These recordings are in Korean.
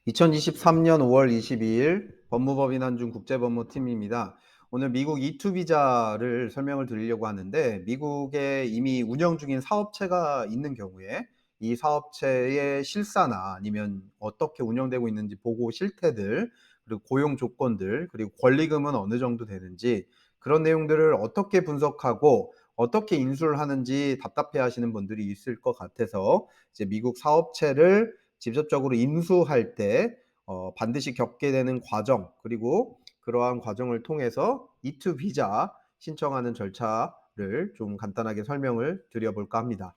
2023년 5월 22일 법무법인 한중 국제법무팀입니다. 오늘 미국 E2 비자를 설명을 드리려고 하는데, 미국에 이미 운영 중인 사업체가 있는 경우에 이 사업체의 실사나 아니면 어떻게 운영되고 있는지 보고 실태들, 그리고 고용 조건들, 그리고 권리금은 어느 정도 되는지, 그런 내용들을 어떻게 분석하고 어떻게 인수를 하는지 답답해 하시는 분들이 있을 것 같아서, 이제 미국 사업체를 직접적으로 인수할 때 반드시 겪게 되는 과정, 그리고 그러한 과정을 통해서 E2 비자 신청하는 절차를 좀 간단하게 설명을 드려볼까 합니다.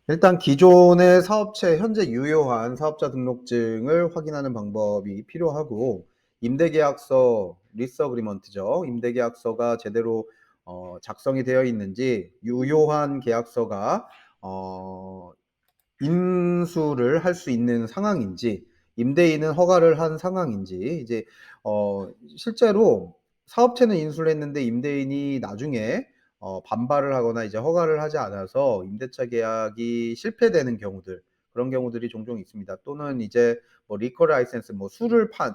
일단 기존의 사업체 현재 유효한 사업자 등록증을 확인하는 방법이 필요하고, 임대계약서 리스 어그리먼트죠. 임대계약서가 제대로 작성이 되어 있는지, 유효한 계약서가 어 인수를 할 수 있는 상황인지, 임대인은 허가를 한 상황인지, 이제 실제로 사업체는 인수를 했는데 임대인이 나중에 반발을 하거나 이제 허가를 하지 않아서 임대차 계약이 실패되는 경우들, 그런 경우들이 종종 있습니다. 또는 이제 뭐 리커 라이센스, 뭐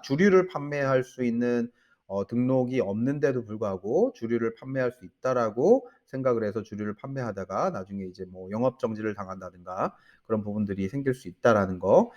주류를 판매할 수 있는 등록이 없는데도 불구하고 주류를 판매할 수 있다라고 생각을 해서 주류를 판매하다가 나중에 이제 뭐 영업 정지를 당한다든가 그런 부분들이 생길 수 있다라는 거.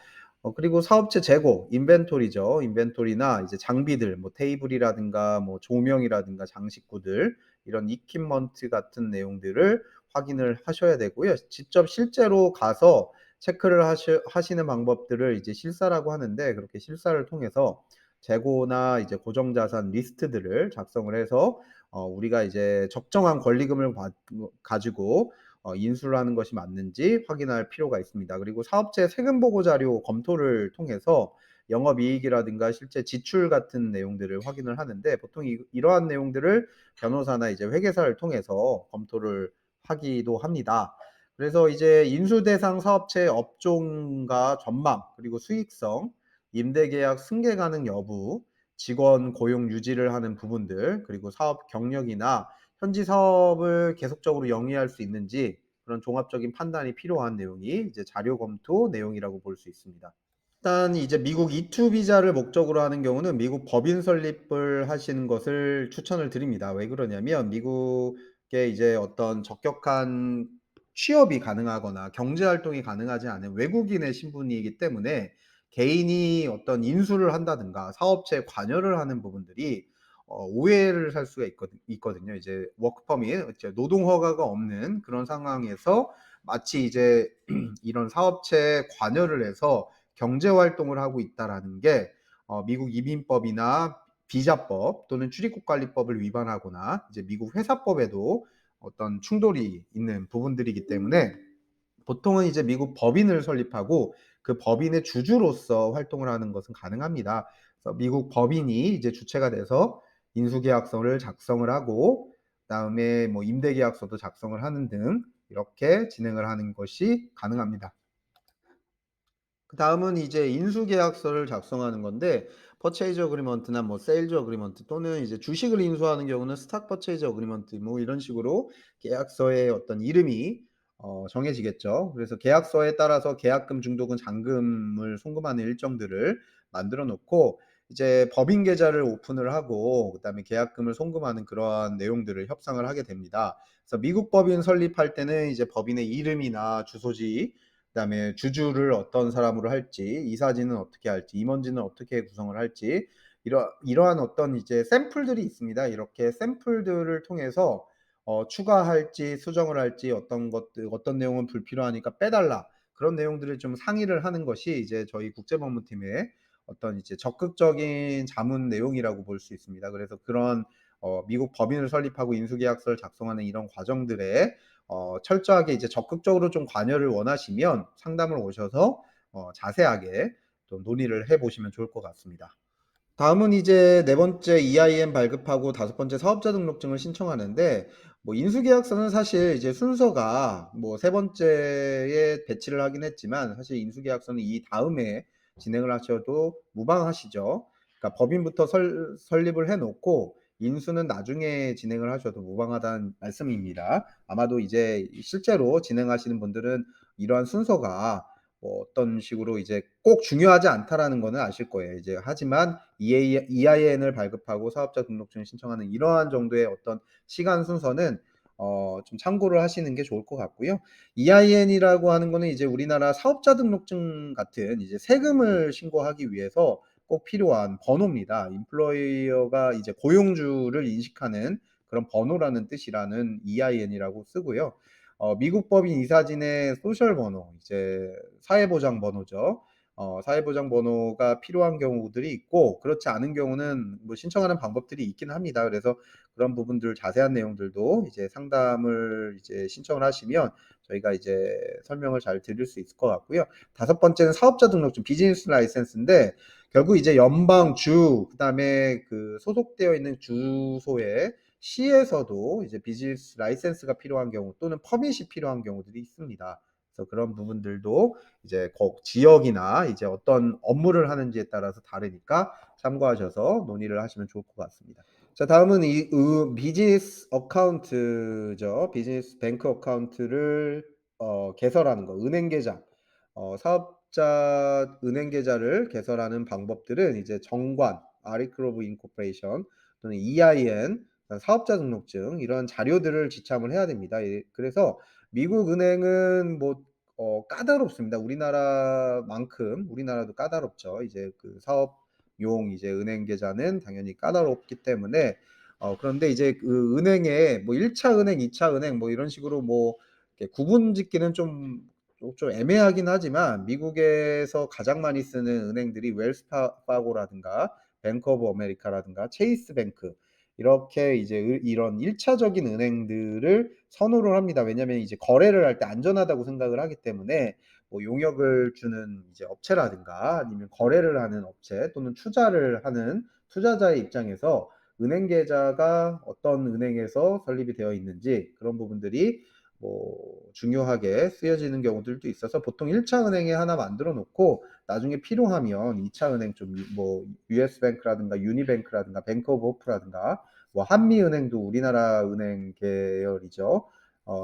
그리고 사업체 재고, 인벤토리죠. 인벤토리나 이제 장비들, 뭐 테이블이라든가 뭐 조명이라든가 장식구들, 이런 이퀴먼트 같은 내용들을 확인을 하셔야 되고요. 직접 실제로 가서 체크를 하시는 방법들을 이제 실사라고 하는데, 그렇게 실사를 통해서 재고나 이제 고정자산 리스트들을 작성을 해서 우리가 이제 적정한 권리금을 가지고 인수를 하는 것이 맞는지 확인할 필요가 있습니다. 그리고 사업체 세금 보고 자료 검토를 통해서 영업이익이라든가 실제 지출 같은 내용들을 확인을 하는데, 보통 이러한 내용들을 변호사나 이제 회계사를 통해서 검토를 하기도 합니다. 그래서 이제 인수 대상 사업체의 업종과 전망, 그리고 수익성, 임대계약 승계 가능 여부, 직원 고용 유지를 하는 부분들, 그리고 사업 경력이나 현지 사업을 계속적으로 영위할 수 있는지, 그런 종합적인 판단이 필요한 내용이 이제 자료 검토 내용이라고 볼 수 있습니다. 일단 이제 미국 E2 비자를 목적으로 하는 경우는 미국 법인 설립을 하시는 것을 추천을 드립니다. 왜 그러냐면, 미국에 이제 어떤 적격한 취업이 가능하거나 경제 활동이 가능하지 않은 외국인의 신분이기 때문에, 개인이 어떤 인수를 한다든가 사업체에 관여를 하는 부분들이 오해를 살 수가 있거든요. 이제 워크 퍼밋, 노동 허가가 없는 그런 상황에서 마치 이제 이런 사업체에 관여를 해서 경제 활동을 하고 있다라는 게 미국 이민법이나 비자법 또는 출입국관리법을 위반하거나 이제 미국 회사법에도 어떤 충돌이 있는 부분들이기 때문에, 보통은 이제 미국 법인을 설립하고 그 법인의 주주로서 활동을 하는 것은 가능합니다. 그래서 미국 법인이 이제 주체가 돼서 인수계약서를 작성을 하고, 그다음에 뭐 임대계약서도 작성을 하는 등 이렇게 진행을 하는 것이 가능합니다. 그다음은 이제 인수계약서를 작성하는 건데, 퍼체이즈 어그리먼트나 뭐 세일즈 어그리먼트 또는 이제 주식을 인수하는 경우는 스탁 퍼체이즈 어그리먼트, 뭐 이런 식으로 계약서의 어떤 이름이 정해지겠죠. 그래서 계약서에 따라서 계약금, 중도금, 잔금을 송금하는 일정들을 만들어 놓고, 이제 법인 계좌를 오픈을 하고 그다음에 계약금을 송금하는 그러한 내용들을 협상을 하게 됩니다. 그래서 미국 법인 설립할 때는 이제 법인의 이름이나 주소지, 그다음에 주주를 어떤 사람으로 할지, 이사진은 어떻게 할지, 임원진은 어떻게 구성을 할지, 이러한 어떤 이제 샘플들이 있습니다. 이렇게 샘플들을 통해서 추가할지 수정을 할지, 어떤 것들, 어떤 내용은 불필요하니까 빼달라, 그런 내용들을 좀 상의를 하는 것이 이제 저희 국제법무팀의 어떤 이제 적극적인 자문 내용이라고 볼 수 있습니다. 그래서 그런 미국 법인을 설립하고 인수계약서를 작성하는 이런 과정들에 철저하게 이제 적극적으로 좀 관여를 원하시면 상담을 오셔서 자세하게 좀 논의를 해 보시면 좋을 것 같습니다. 다음은 이제 네 번째 EIN 발급하고 다섯 번째 사업자 등록증을 신청하는데, 뭐 인수계약서는 사실 이제 순서가 뭐 세 번째에 배치를 하긴 했지만, 사실 인수계약서는 이 다음에 진행을 하셔도 무방하시죠. 그러니까 법인부터 설립을 해 놓고 인수는 나중에 진행을 하셔도 무방하다는 말씀입니다. 아마도 이제 실제로 진행하시는 분들은 이러한 순서가 뭐 어떤 식으로 이제 꼭 중요하지 않다라는 거는 아실 거예요. 이제 하지만 EIN을 발급하고 사업자 등록증을 신청하는 이러한 정도의 어떤 시간 순서는 좀 참고를 하시는 게 좋을 것 같고요. EIN이라고 하는 거는 이제 우리나라 사업자 등록증 같은 이제 세금을 신고하기 위해서 꼭 필요한 번호입니다. 임플로이어가 이제 고용주를 인식하는 그런 번호라는 뜻이라는 EIN이라고 쓰고요. 미국 법인 이사진의 소셜 번호, 이제 사회보장 번호죠. 사회보장 번호가 필요한 경우들이 있고, 그렇지 않은 경우는 뭐 신청하는 방법들이 있긴 합니다. 그래서 그런 부분들 자세한 내용들도 이제 상담을 이제 신청을 하시면 저희가 이제 설명을 잘 드릴 수 있을 것 같고요. 다섯 번째는 사업자 등록증, 비즈니스 라이센스인데, 결국 이제 연방, 주, 그다음에 그 소속되어 있는 주소에 시에서도 이제 비즈니스 라이센스가 필요한 경우 또는 퍼밋이 필요한 경우들이 있습니다. 그래서 그런 부분들도 이제 지역이나 이제 어떤 업무를 하는지에 따라서 다르니까 참고하셔서 논의를 하시면 좋을 것 같습니다. 자, 다음은 비즈니스 어카운트죠. 비즈니스 뱅크 어카운트를 개설하는 거, 은행 계좌. 사업자 은행 계좌를 개설하는 방법들은 이제 정관, 아리클 오브 인코퍼레이션 또는 EIN, 사업자 등록증 이런 자료들을 지참을 해야 됩니다. 그래서 미국 은행은 뭐 까다롭습니다. 우리나라만큼 우리나라도 까다롭죠. 이제 그 사업용 이제 은행 계좌는 당연히 까다롭기 때문에 그런데 이제 그 은행에 뭐 1차 은행, 2차 은행 뭐 이런 식으로 뭐 이렇게 구분 짓기는 좀 애매하긴 하지만 미국에서 가장 많이 쓰는 은행들이 웰스파고라든가 뱅크 오브 아메리카라든가 체이스 뱅크 이렇게 이제 이런 1차적인 은행들을 선호를 합니다. 왜냐하면 이제 거래를 할 때 안전하다고 생각을 하기 때문에 뭐 용역을 주는 이제 업체라든가 아니면 거래를 하는 업체 또는 투자를 하는 투자자의 입장에서 은행 계좌가 어떤 은행에서 설립이 되어 있는지 그런 부분들이 뭐 중요하게 쓰여지는 경우들도 있어서 보통 1차 은행에 하나 만들어 놓고 나중에 필요하면 2차 은행 좀 뭐 US뱅크라든가 유니뱅크라든가 뱅크 오브 호프라든가 뭐 한미은행도 우리나라 은행 계열이죠.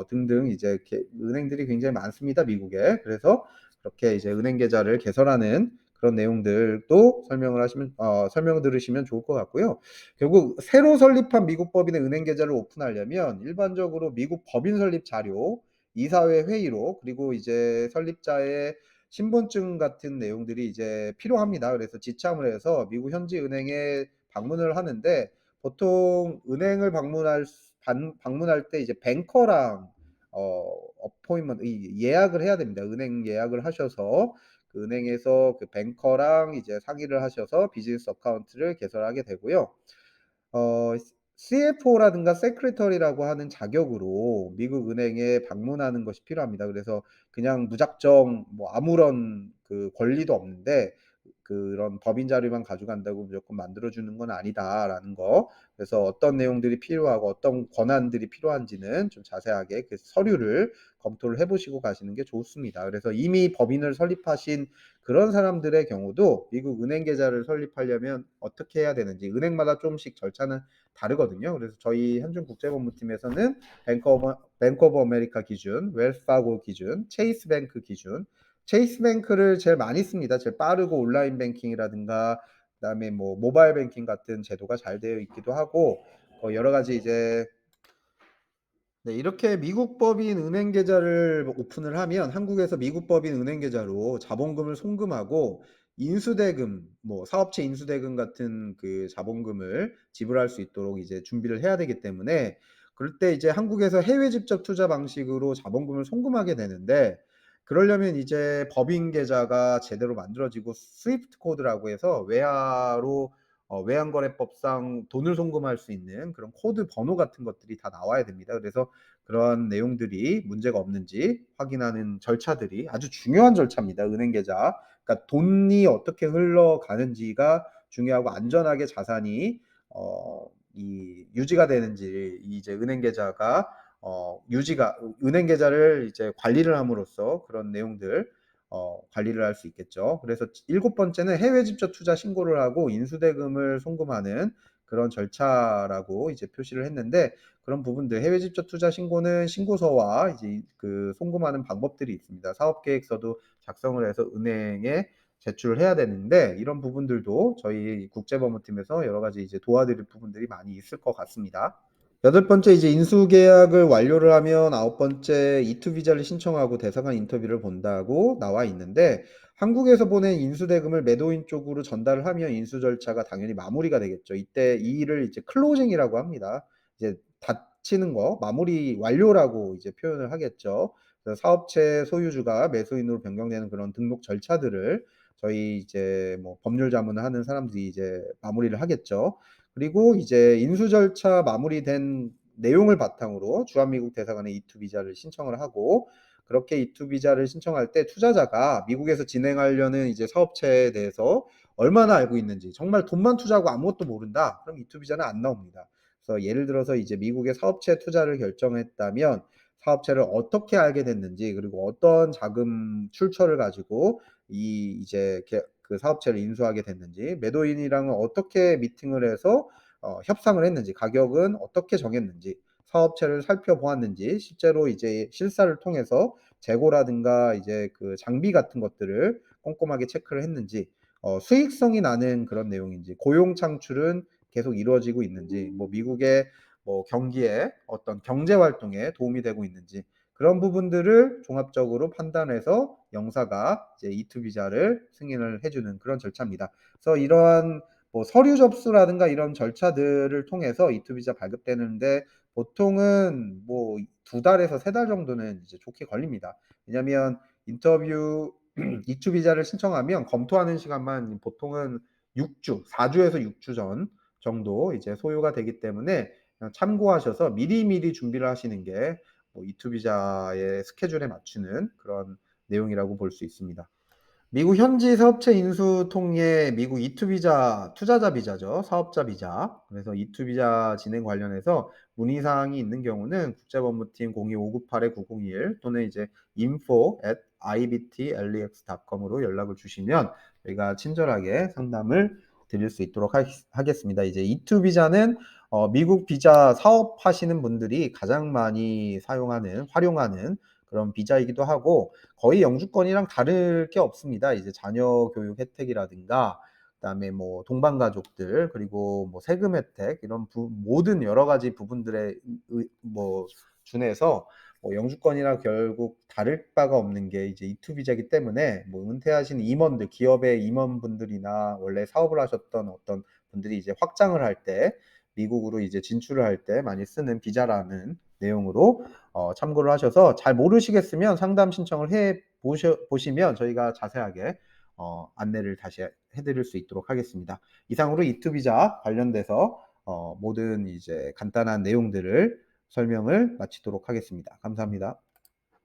등등 이제 은행들이 굉장히 많습니다, 미국에. 그래서 그렇게 이제 은행 계좌를 개설하는 그런 내용들도 설명을 들으시면 좋을 것 같고요. 결국 새로 설립한 미국 법인의 은행 계좌를 오픈하려면 일반적으로 미국 법인 설립 자료, 이사회 회의록, 그리고 이제 설립자의 신분증 같은 내용들이 이제 필요합니다. 그래서 지참을 해서 미국 현지 은행에 방문을 하는데 보통 은행을 방문할 때 이제 뱅커랑 어포인먼트 예약을 해야 됩니다. 은행 예약을 하셔서 그 은행에서 그 뱅커랑 이제 상의를 하셔서 비즈니스 어카운트를 개설하게 되고요. 어 CFO라든가 세크리터리라고 하는 자격으로 미국 은행에 방문하는 것이 필요합니다. 그래서 그냥 무작정 뭐 아무런 그 권리도 없는데 그런 법인 자료만 가져간다고 무조건 만들어 주는 건 아니다라는 거. 그래서 어떤 내용들이 필요하고 어떤 권한들이 필요한지는 좀 자세하게 그 서류를 검토를 해 보시고 가시는 게 좋습니다. 그래서 이미 법인을 설립하신 그런 사람들의 경우도 미국 은행 계좌를 설립하려면 어떻게 해야 되는지 은행마다 조금씩 절차는 다르거든요. 그래서 저희 현준국제법무팀에서는 뱅크 오브 아메리카 기준, 웰스파고 기준, 체이스 뱅크 기준, 체이스 뱅크를 제일 많이 씁니다. 제일 빠르고 온라인 뱅킹이라든가 그다음에 뭐 모바일 뱅킹 같은 제도가 잘 되어 있기도 하고 여러 가지 이제 네, 이렇게 미국 법인 은행 계좌를 오픈을 하면 한국에서 미국 법인 은행 계좌로 자본금을 송금하고 인수대금, 뭐 사업체 인수대금 같은 그 자본금을 지불할 수 있도록 이제 준비를 해야 되기 때문에 그럴 때 이제 한국에서 해외 직접 투자 방식으로 자본금을 송금하게 되는데 그러려면 이제 법인 계좌가 제대로 만들어지고 스위프트 코드라고 해서 외환거래법상 돈을 송금할 수 있는 그런 코드 번호 같은 것들이 다 나와야 됩니다. 그래서 그런 내용들이 문제가 없는지 확인하는 절차들이 아주 중요한 절차입니다. 은행 계좌. 그러니까 돈이 어떻게 흘러가는지가 중요하고 안전하게 자산이 유지가 되는지 이제 은행 계좌가 유지가 은행 계좌를 이제 관리를 함으로써 그런 내용들 관리를 할 수 있겠죠. 그래서 일곱 번째는 해외 직접 투자 신고를 하고 인수대금을 송금하는 그런 절차라고 이제 표시를 했는데 그런 부분들 해외 직접 투자 신고는 신고서와 이제 그 송금하는 방법들이 있습니다. 사업 계획서도 작성을 해서 은행에 제출을 해야 되는데 이런 부분들도 저희 국제법무팀에서 여러 가지 이제 도와드릴 부분들이 많이 있을 것 같습니다. 여덟 번째 이제 인수 계약을 완료를 하면 아홉 번째 E2 비자를 신청하고 대사관 인터뷰를 본다고 나와 있는데 한국에서 보낸 인수 대금을 매도인 쪽으로 전달을 하면 인수 절차가 당연히 마무리가 되겠죠. 이때 이 일을 이제 클로징이라고 합니다. 이제 닫히는 거, 마무리 완료라고 이제 표현을 하겠죠. 그래서 사업체 소유주가 매수인으로 변경되는 그런 등록 절차들을 저희 이제 뭐 법률 자문을 하는 사람들이 이제 마무리를 하겠죠. 그리고 이제 인수 절차 마무리된 내용을 바탕으로 주한미국 대사관에 E2 비자를 신청을 하고 그렇게 E2 비자를 신청할 때 투자자가 미국에서 진행하려는 이제 사업체에 대해서 얼마나 알고 있는지 정말 돈만 투자하고 아무것도 모른다. 그럼 E2 비자는 안 나옵니다. 그래서 예를 들어서 이제 미국의 사업체 투자를 결정했다면 사업체를 어떻게 알게 됐는지 그리고 어떤 자금 출처를 가지고 이제 그 사업체를 인수하게 됐는지 매도인이랑은 어떻게 미팅을 해서 협상을 했는지 가격은 어떻게 정했는지 사업체를 살펴보았는지 실제로 이제 실사를 통해서 재고라든가 이제 그 장비 같은 것들을 꼼꼼하게 체크를 했는지 수익성이 나는 그런 내용인지 고용 창출은 계속 이루어지고 있는지 뭐 미국의 뭐 경기에 어떤 경제 활동에 도움이 되고 있는지 그런 부분들을 종합적으로 판단해서 영사가 이제 E2 비자를 승인을 해주는 그런 절차입니다. 그래서 이러한 뭐 서류 접수라든가 이런 절차들을 통해서 E2 비자 발급되는데 보통은 뭐 2달에서 3달 정도는 이제 좋게 걸립니다. 왜냐하면 인터뷰 E2 비자를 신청하면 검토하는 시간만 보통은 6주, 4주에서 6주 전 정도 이제 소요가 되기 때문에 참고하셔서 미리미리 준비를 하시는 게 뭐 E2 비자의 스케줄에 맞추는 그런 내용이라고 볼 수 있습니다. 미국 현지 사업체 인수 통해 미국 E2 비자, 투자자 비자죠. 사업자 비자. 그래서 E2 비자 진행 관련해서 문의사항이 있는 경우는 국제법무팀 02-598-9021 또는 이제 info@ibtlex.com으로 연락을 주시면 저희가 친절하게 상담을 드릴 수 있도록 하겠습니다. 이제 E2 비자는 미국 비자 사업하시는 분들이 가장 많이 사용하는, 활용하는 그런 비자이기도 하고 거의 영주권이랑 다를 게 없습니다. 이제 자녀 교육 혜택이라든가 그다음에 뭐 동반 가족들 그리고 뭐 세금 혜택 이런 모든 여러 가지 부분들에 뭐 준해서 뭐 영주권이랑 결국 다를 바가 없는 게 이제 E2 비자이기 때문에 뭐 은퇴하신 임원들, 기업의 임원분들이나 원래 사업을 하셨던 어떤 분들이 이제 확장을 할 때 미국으로 이제 진출을 할 때 많이 쓰는 비자라는 내용으로 참고를 하셔서 잘 모르시겠으면 상담 신청을 보시면 저희가 자세하게 안내를 다시 해드릴 수 있도록 하겠습니다. 이상으로 E2 비자 관련돼서 모든 이제 간단한 내용들을 설명을 마치도록 하겠습니다. 감사합니다.